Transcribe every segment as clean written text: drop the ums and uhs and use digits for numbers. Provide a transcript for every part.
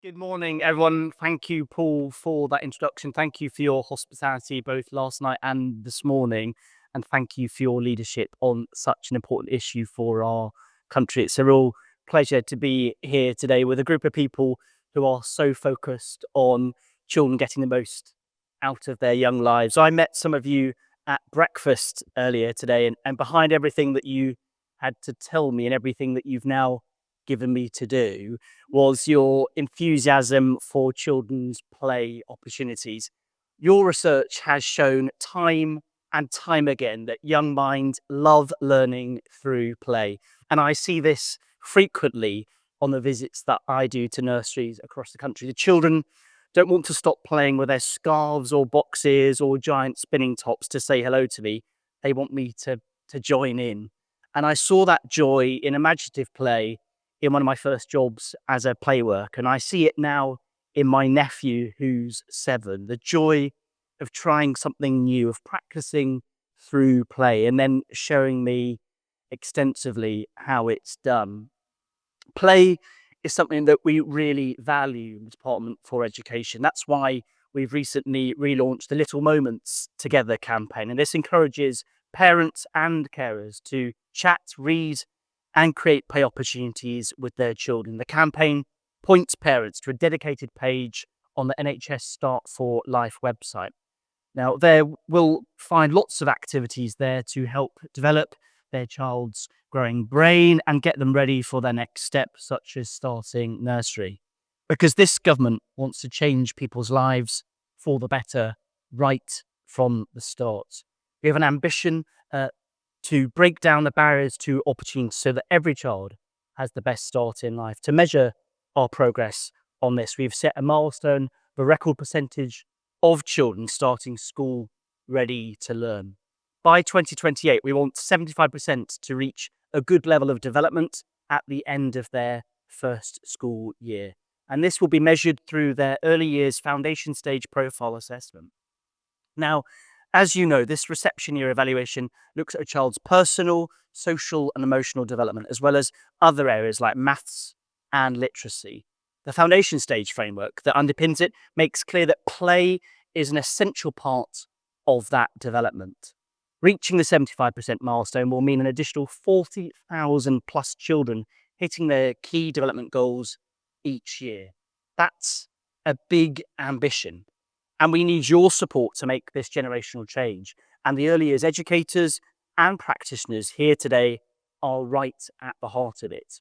Good morning, everyone. Thank you, Paul, for that introduction. Thank you for your hospitality both last night and this morning. And thank you for your leadership on such an important issue for our country. It's a real pleasure to be here today with a group of people who are so focused on children getting the most out of their young lives. I met some of you at breakfast earlier today, and behind everything that you had to tell me and everything that you've now given me to do was your enthusiasm for children's play opportunities. Your research has shown time and time again that young minds love learning through play. And I see this frequently on the visits that I do to nurseries across the country. The children don't want to stop playing with their scarves or boxes or giant spinning tops to say hello to me. They want me to join in. And I saw that joy in imaginative play in one of my first jobs as a play worker, and I see it now in my nephew who's 7. The joy of trying something new, of practicing through play, and then showing me extensively how it's done. Play is something that we really value in the Department for Education. That's why we've recently relaunched the Little Moments Together campaign, and this encourages parents and carers to chat, read, and create play opportunities with their children. The campaign points parents to a dedicated page on the NHS Start for Life website. Now, they will find lots of activities there to help develop their child's growing brain and get them ready for their next step, such as starting nursery. Because this government wants to change people's lives for the better right from the start. We have an ambition to break down the barriers to opportunity so that every child has the best start in life. To measure our progress on this, we've set a milestone of a record percentage of children starting school ready to learn. By 2028, we want 75% to reach a good level of development at the end of their first school year. And this will be measured through their early years foundation stage profile assessment. Now, as you know, this reception year evaluation looks at a child's personal, social, and emotional development, as well as other areas like maths and literacy. The foundation stage framework that underpins it makes clear that play is an essential part of that development. Reaching the 75% milestone will mean an additional 40,000 plus children hitting their key development goals each year. That's a big ambition. And we need your support to make this generational change. And the early years educators and practitioners here today are right at the heart of it.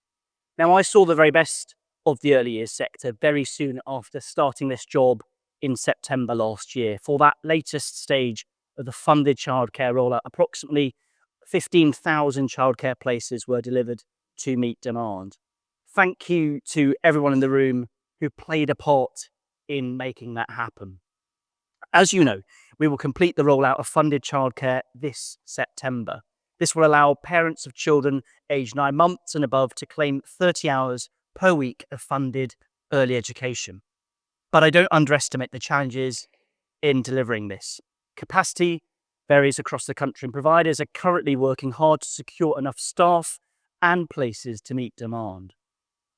Now, I saw the very best of the early years sector very soon after starting this job in September last year. For that latest stage of the funded childcare rollout, approximately 15,000 childcare places were delivered to meet demand. Thank you to everyone in the room who played a part in making that happen. As you know, we will complete the rollout of funded childcare this September. This will allow parents of children aged 9 months and above to claim 30 hours per week of funded early education. But I don't underestimate the challenges in delivering this. Capacity varies across the country, and providers are currently working hard to secure enough staff and places to meet demand.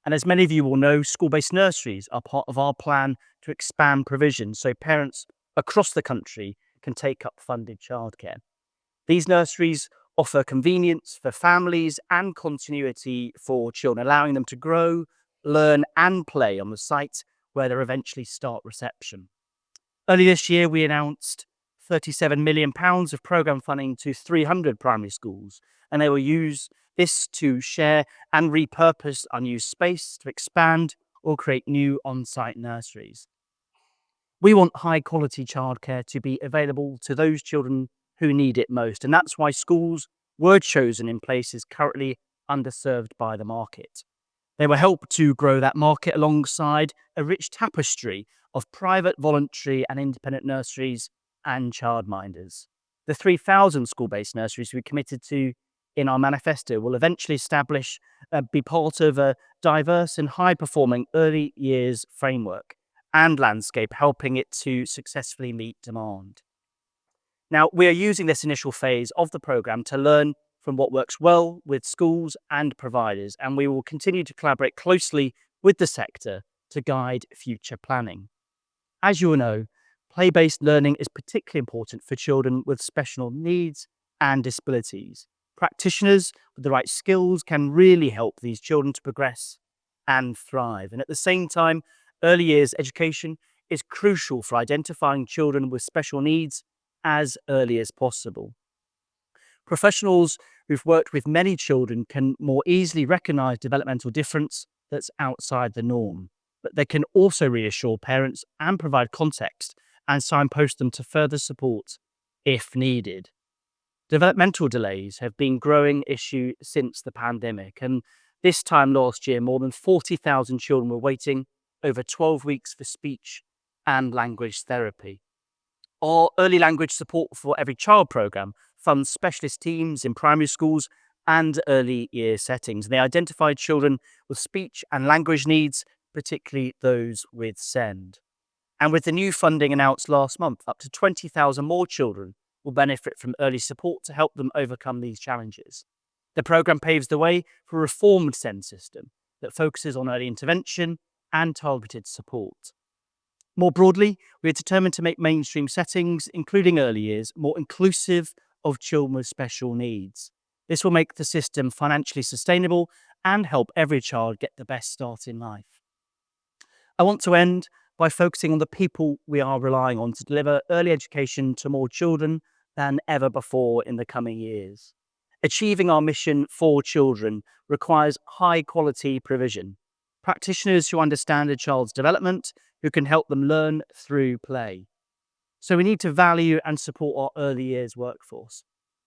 And as many of you will know, school-based nurseries are part of our plan to expand provision so parents across the country can take up funded childcare. These nurseries offer convenience for families and continuity for children, allowing them to grow, learn and play on the site where they'll eventually start reception. Early this year, we announced £37 million of programme funding to 300 primary schools, and they will use this to share and repurpose unused space to expand or create new on-site nurseries. We want high-quality childcare to be available to those children who need it most, and that's why schools were chosen in places currently underserved by the market. They will help to grow that market alongside a rich tapestry of private, voluntary and independent nurseries and childminders. The 3,000 school-based nurseries we committed to in our manifesto will eventually be part of a diverse and high-performing early years framework and landscape, helping it to successfully meet demand. Now, we are using this initial phase of the programme to learn from what works well with schools and providers, and we will continue to collaborate closely with the sector to guide future planning. As you all know, play-based learning is particularly important for children with special needs and disabilities. Practitioners with the right skills can really help these children to progress and thrive. And at the same time, early years education is crucial for identifying children with special needs as early as possible. Professionals who've worked with many children can more easily recognize developmental difference that's outside the norm, but they can also reassure parents and provide context and signpost them to further support if needed. Developmental delays have been a growing issue since the pandemic, and this time last year, more than 40,000 children were waiting over 12 weeks for speech and language therapy. Our Early Language Support for Every Child programme funds specialist teams in primary schools and early year settings. They identify children with speech and language needs, particularly those with SEND. And with the new funding announced last month, up to 20,000 more children will benefit from early support to help them overcome these challenges. The programme paves the way for a reformed SEND system that focuses on early intervention and targeted support. More broadly, we are determined to make mainstream settings, including early years, more inclusive of children with special needs. This will make the system financially sustainable and help every child get the best start in life. I want to end by focusing on the people we are relying on to deliver early education to more children than ever before in the coming years. Achieving our mission for children requires high quality provision. Practitioners who understand a child's development, who can help them learn through play. So we need to value and support our early years workforce.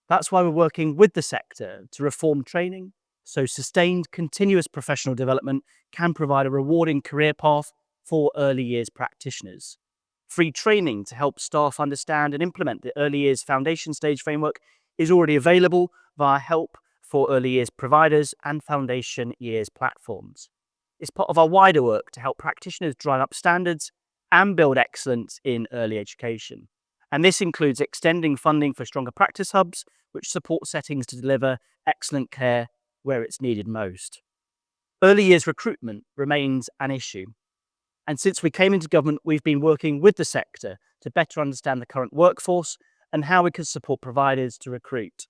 That's why we're working with the sector to reform training, so sustained continuous professional development can provide a rewarding career path for early years practitioners. Free training to help staff understand and implement the early years foundation stage framework is already available via help for early years providers and foundation years platforms. It's part of our wider work to help practitioners drive up standards and build excellence in early education. And this includes extending funding for stronger practice hubs, which support settings to deliver excellent care where it's needed most. Early years recruitment remains an issue. And since we came into government, we've been working with the sector to better understand the current workforce and how we can support providers to recruit.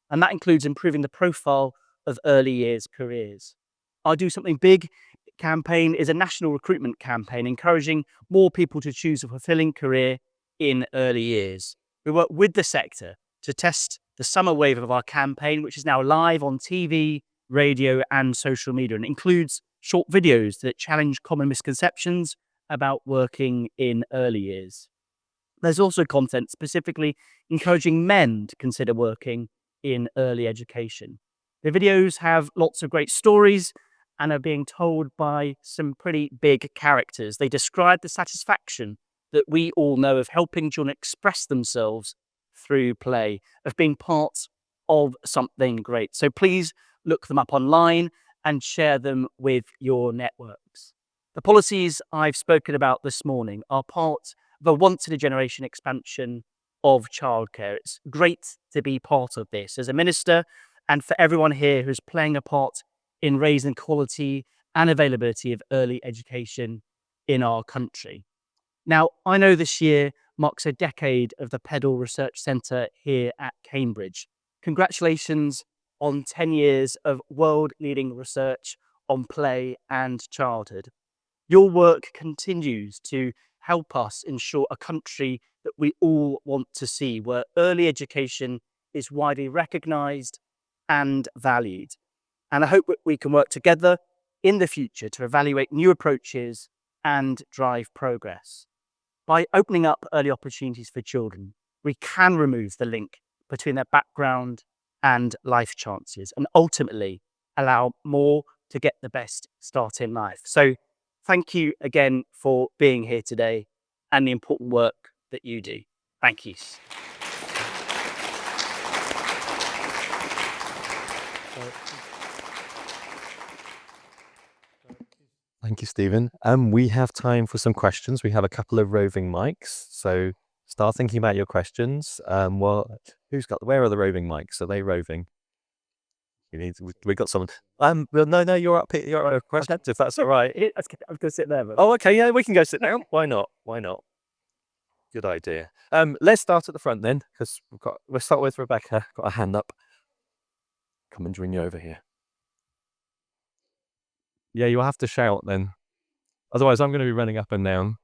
And that includes improving the profile of early years careers. Our Do Something Big campaign is a national recruitment campaign encouraging more people to choose a fulfilling career in early years. We work with the sector to test the summer wave of our campaign, which is now live on TV, radio, and social media, and includes short videos that challenge common misconceptions about working in early years. There's also content specifically encouraging men to consider working in early education. The videos have lots of great stories and are being told by some pretty big characters. They describe the satisfaction that we all know of helping children express themselves through play, of being part of something great. So please look them up online and share them with your networks. The policies I've spoken about this morning are part of a once-in-a-generation expansion of childcare. It's great to be part of this as a minister and for everyone here who's playing a part in raising quality and availability of early education in our country. Now, I know this year marks a decade of the Peddle Research Centre here at Cambridge. Congratulations on 10 years of world-leading research on play and childhood. Your work continues to help us ensure a country that we all want to see, where early education is widely recognised and valued. And I hope that we can work together in the future to evaluate new approaches and drive progress. By opening up early opportunities for children, we can remove the link between their background and life chances and ultimately allow more to get the best start in life. So thank you again for being here today and the important work that you do. Thank you. Thank you, Stephen. We have time for some questions. We have a couple of roving mics, so start thinking about your questions. Where are the roving mics? Are they roving? We got someone. Well, no, you're up here. You're a question, if that's all right. I was going to sit there. But... Oh, okay, yeah, we can go sit down. Why not? Good idea. Let's start at the front then, because we'll start with Rebecca. Got a hand up. Come and join you over here. Yeah, you'll have to shout then. Otherwise, I'm going to be running up and down.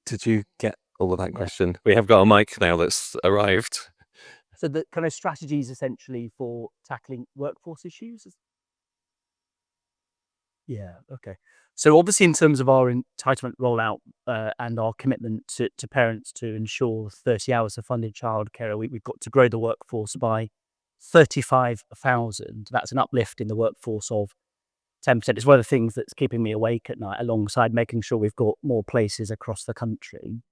Did you get all of that question? We have got a mic now that's arrived. So the kind of strategies essentially for tackling workforce issues? Yeah, okay. So obviously in terms of our entitlement rollout and our commitment to parents to ensure 30 hours of funded childcare a week, we've got to grow the workforce by 35,000. That's an uplift in the workforce of 10%. It's one of the things that's keeping me awake at night, alongside making sure we've got more places across the country.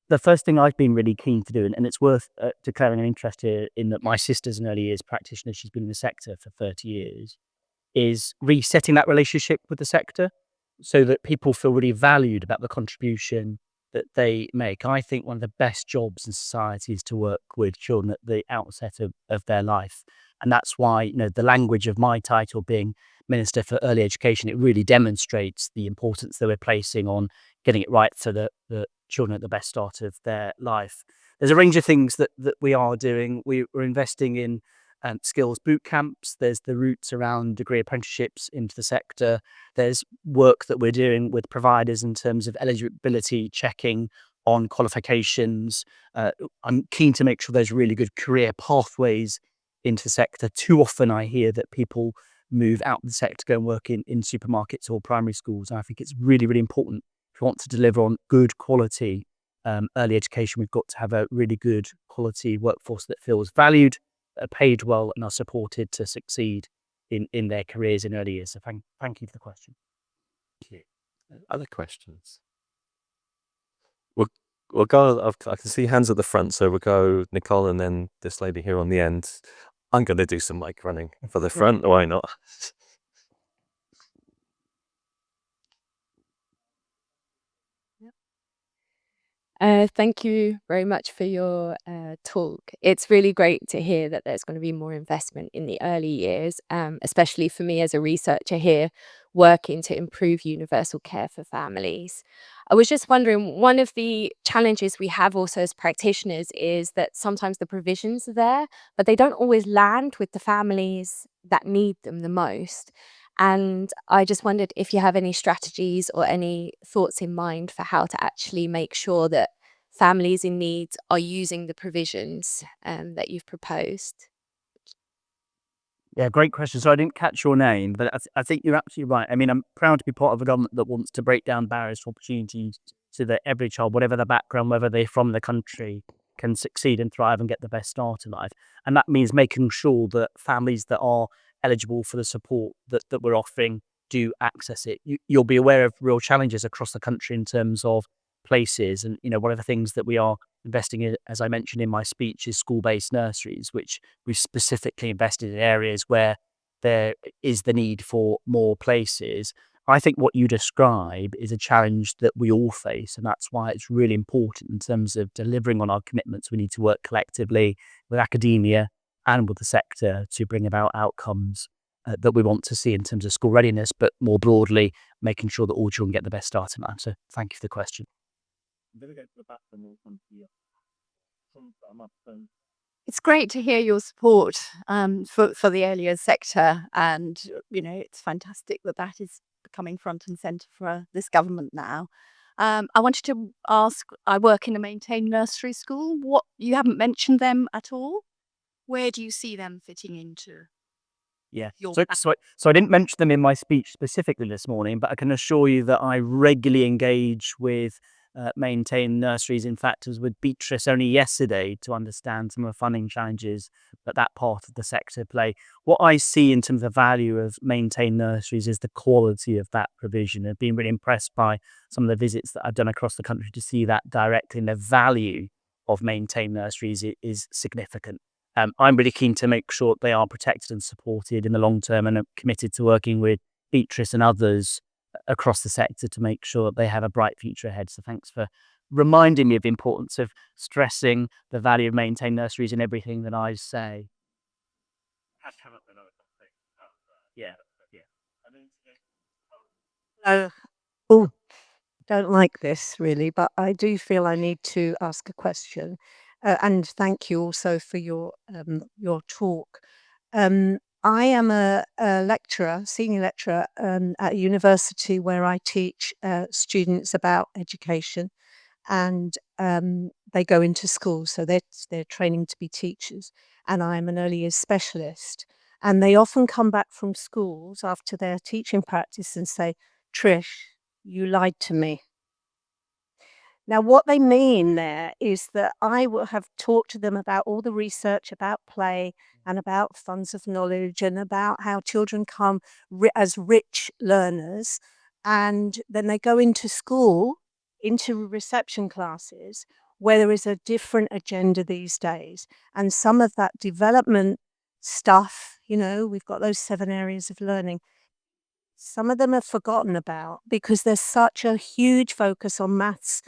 The first thing I've been really keen to do, and it's worth declaring an interest here in that my sister's an early years practitioner, she's been in the sector for 30 years, is resetting that relationship with the sector so that people feel really valued about the contribution that they make. I think one of the best jobs in society is to work with children at the outset of their life. And that's why, you know, the language of my title being Minister for Early Education, it really demonstrates the importance that we're placing on getting it right for the children at the best start of their life. There's a range of things that we are doing. We're investing in skills boot camps. There's the routes around degree apprenticeships into the sector. There's work that we're doing with providers in terms of eligibility checking on qualifications. I'm keen to make sure there's really good career pathways into the sector. Too often I hear that people move out of the sector to go and work in supermarkets or primary schools. And I think it's really, really important if we want to deliver on good quality early education. We've got to have a really good quality workforce that feels valued, are paid well, and are supported to succeed in their careers in early years. So thank you for the question. Other questions? We'll go. I can see hands at the front, so we'll go Nicole and then this lady here on the end. I'm going to do some mic running for the front. Why not? Thank you very much for your talk. It's really great to hear that there's going to be more investment in the early years, especially for me as a researcher here working to improve universal care for families. I was just wondering, one of the challenges we have also as practitioners is that sometimes the provisions are there, but they don't always land with the families that need them the most. And I just wondered if you have any strategies or any thoughts in mind for how to actually make sure that families in need are using the provisions that you've proposed. Yeah, great question. So I didn't catch your name, but I think you're absolutely right. I mean, I'm proud to be part of a government that wants to break down barriers to opportunities so that every child, whatever their background, whether they're from the country, can succeed and thrive and get the best start in life. And that means making sure that families that are eligible for the support that we're offering do access it. You'll be aware of real challenges across the country in terms of places. And, you know, one of the things that we are investing in, as I mentioned in my speech, is school-based nurseries, which we've specifically invested in areas where there is the need for more places. I think what you describe is a challenge that we all face, and that's why it's really important in terms of delivering on our commitments. We need to work collectively with academia and with the sector to bring about outcomes that we want to see in terms of school readiness, but more broadly, making sure that all children get the best start in life. So thank you for the question. It's great to hear your support for the early years sector, and you know it's fantastic that is becoming front and centre for this government now. I wanted to ask. I work in a maintained nursery school. What, you haven't mentioned them at all? Where do you see them fitting into? Yeah. Your So I didn't mention them in my speech specifically this morning, but I can assure you that I regularly engage with maintain nurseries. In fact, I was with Beatrice only yesterday to understand some of the funding challenges that that part of the sector play. What I see in terms of value of maintain nurseries is the quality of that provision. I've been really impressed by some of the visits that I've done across the country to see that directly, and the value of maintain nurseries is significant. I'm really keen to make sure they are protected and supported in the long term, and I'm committed to working with Beatrice and others across the sector to make sure that they have a bright future ahead. So thanks for reminding me of the importance of stressing the value of maintain nurseries in everything that I say. Yeah, yeah. Oh, don't like this really, but I do feel I need to ask a question. And thank you also for your talk. I am a lecturer, senior lecturer at a university where I teach students about education, and they go into school, so they're training to be teachers. And I'm an early years specialist, and they often come back from schools after their teaching practice and say, "Trish, you lied to me." Now, what they mean there is that I will have talked to them about all the research about play and about funds of knowledge and about how children come as rich learners. And then they go into school, into reception classes, where there is a different agenda these days. And some of that development stuff, we've got those 7 areas of learning. Some of them are forgotten about because there's such a huge focus on maths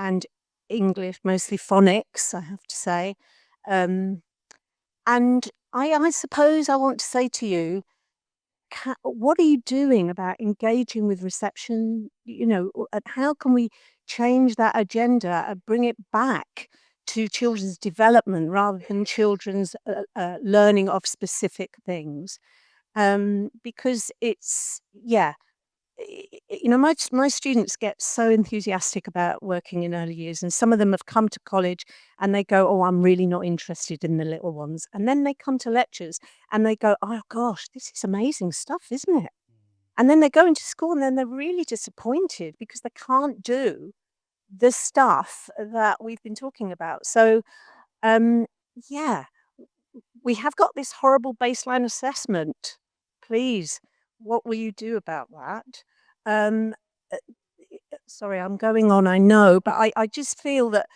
and English, mostly phonics, I have to say. And I suppose I want to say to you, what are you doing about engaging with reception? And how can we change that agenda and bring it back to children's development rather than children's learning of specific things? Because it's, my students get so enthusiastic about working in early years, and some of them have come to college and they go, "Oh, I'm really not interested in the little ones." And then they come to lectures and they go, "Oh gosh, this is amazing stuff, isn't it?" And then they go into school and then they're really disappointed because they can't do the stuff that we've been talking about. So, yeah, we have got this horrible baseline assessment. Please, what will you do about that? Um, uh, Sorry, I'm going on, I know, but I just feel that,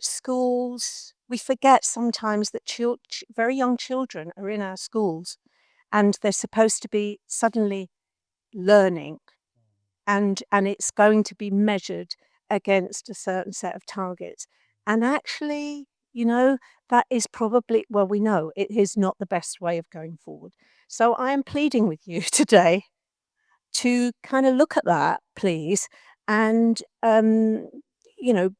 schools, we forget sometimes that very young children are in our schools and they're supposed to be suddenly learning, and it's going to be measured against a certain set of targets. And actually, that is probably, well, we know it is not the best way of going forward. So I am pleading with you today to kind of look at that, please, and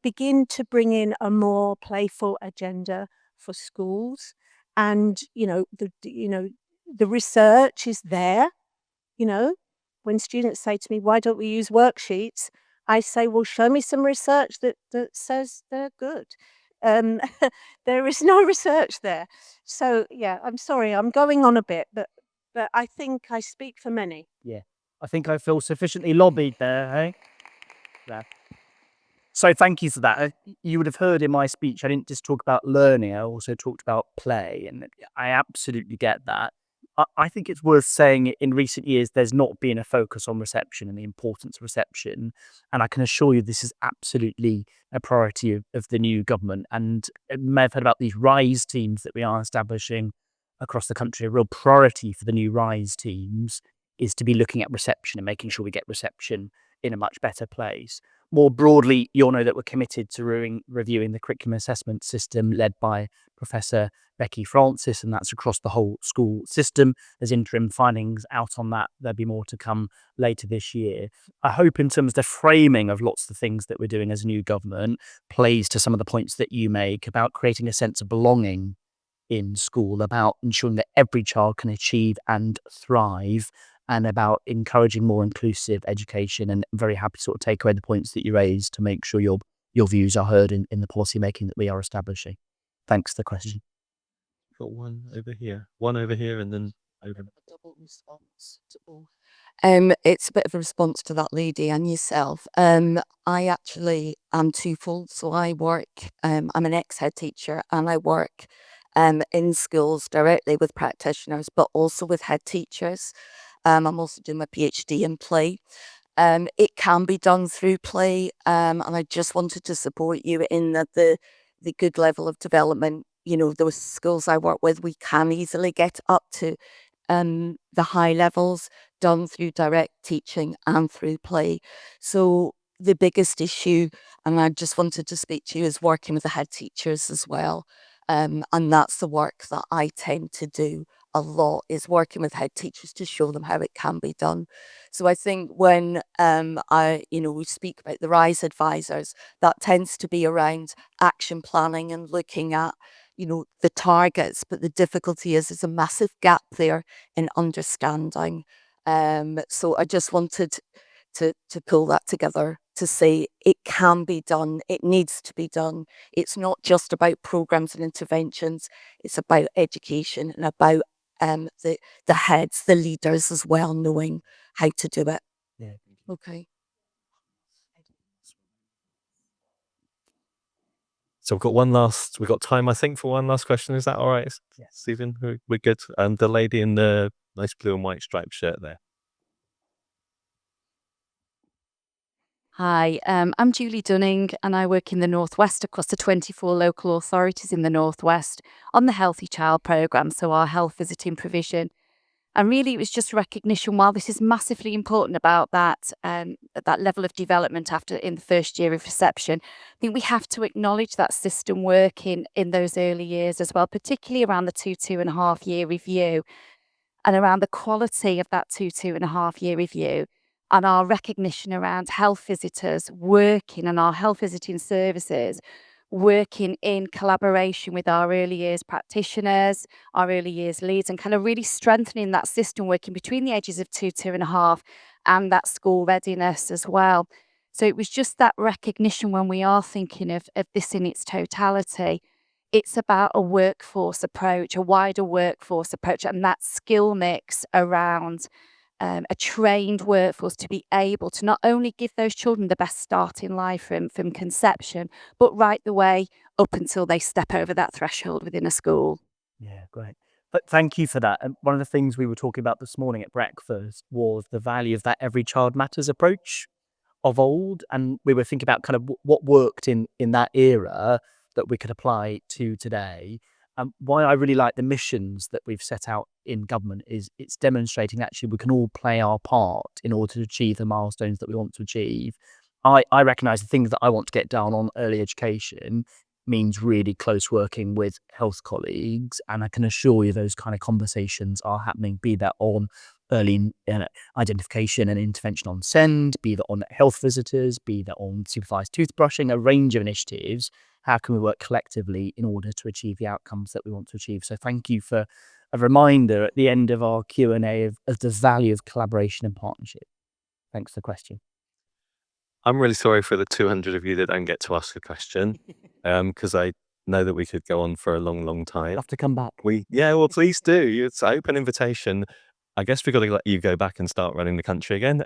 begin to bring in a more playful agenda for schools. And the research is there. When students say to me, "Why don't we use worksheets?" I say, "Well, show me some research that says they're good." Um, there is no research there. So yeah, I'm sorry, I'm going on a bit, but I think I speak for many. Yeah. I think I feel sufficiently lobbied there, hey? Yeah. So thank you for that. You would have heard in my speech, I didn't just talk about learning, I also talked about play, and I absolutely get that. I think it's worth saying in recent years, there's not been a focus on reception and the importance of reception. And I can assure you this is absolutely a priority of the new government. And you may have heard about these RISE teams that we are establishing across the country. A real priority for the new RISE teams is to be looking at reception and making sure we get reception in a much better place. More broadly, you'll know that we're committed to reviewing the curriculum assessment system led by Professor Becky Francis, and that's across the whole school system. There's interim findings out on that. There'll be more to come later this year. I hope in terms of the framing of lots of the things that we're doing as a new government plays to some of the points that you make about creating a sense of belonging in school, about ensuring that every child can achieve and thrive, and about encouraging more inclusive education. And I'm very happy to sort of take away the points that you raised to make sure your views are heard in the policy making that we are establishing. Thanks for the question. Got one over here, and then over. response to all. It's a bit of a response to that lady and yourself. I actually am twofold. So I work, I'm an ex-head teacher and I work in schools directly with practitioners, but also with head teachers. I'm also doing my PhD in play. It can be done through play, and I just wanted to support you in that the good level of development. You know, those schools I work with, we can easily get up to the high levels done through direct teaching and through play. So the biggest issue, and I just wanted to speak to you, is working with the head teachers as well. And that's the work that I tend to do a lot, is working with head teachers to show them how it can be done. So I think when we speak about the RISE advisors, that tends to be around action planning and looking at, the targets, but the difficulty is there's a massive gap there in understanding. So I just wanted to pull that together to say it can be done, it needs to be done. It's not just about programs and interventions, it's about education and about the heads, the leaders as well, knowing how to do it. Yeah. Okay. So we've got time, I think, for one last question. Is that all right, Yes. Stephen? We're good. The lady in the nice blue and white striped shirt there. Hi, I'm Julie Dunning and I work in the Northwest across the 24 local authorities in the Northwest on the Healthy Child programme, so our health visiting provision. And really it was just recognition, while this is massively important about that level of development in the first year of reception, I think we have to acknowledge that system working in those early years as well, particularly around the 2.5 year review and around the quality of that 2.5 year review. And our recognition around health visitors working and our health visiting services working in collaboration with our early years practitioners, our early years leads, and kind of really strengthening that system working between the ages of 2.5, and that school readiness as well. So it was just that recognition when we are thinking of this in its totality. It's about a workforce approach, a wider workforce approach, and that skill mix around a trained workforce to be able to not only give those children the best start in life from conception, but right the way up until they step over that threshold within a school. Yeah, great. But thank you for that. And one of the things we were talking about this morning at breakfast was the value of that every child matters approach of old. And we were thinking about kind of what worked in that era that we could apply to today. Why I really like the missions that we've set out in government is it's demonstrating actually we can all play our part in order to achieve the milestones that we want to achieve. I recognise the things that I want to get down on early education means really close working with health colleagues, and I can assure you those kind of conversations are happening, be that on early identification and intervention on SEND, be that on health visitors, be that on supervised toothbrushing, a range of initiatives. How can we work collectively in order to achieve the outcomes that we want to achieve? So thank you for a reminder at the end of our Q&A of the value of collaboration and partnership. Thanks for the question. I'm really sorry for the 200 of you that don't get to ask a question, because I know that we could go on for a long, long time. You'll have to come back. Well, please do. It's an open invitation. I guess we've got to let you go back and start running the country again.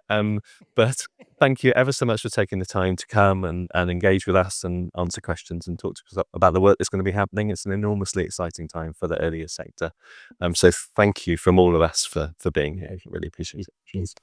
But thank you ever so much for taking the time to come and engage with us and answer questions and talk to us about the work that's going to be happening. It's an enormously exciting time for the earlier sector. So thank you from all of us for being here. Really appreciate it. Cheers.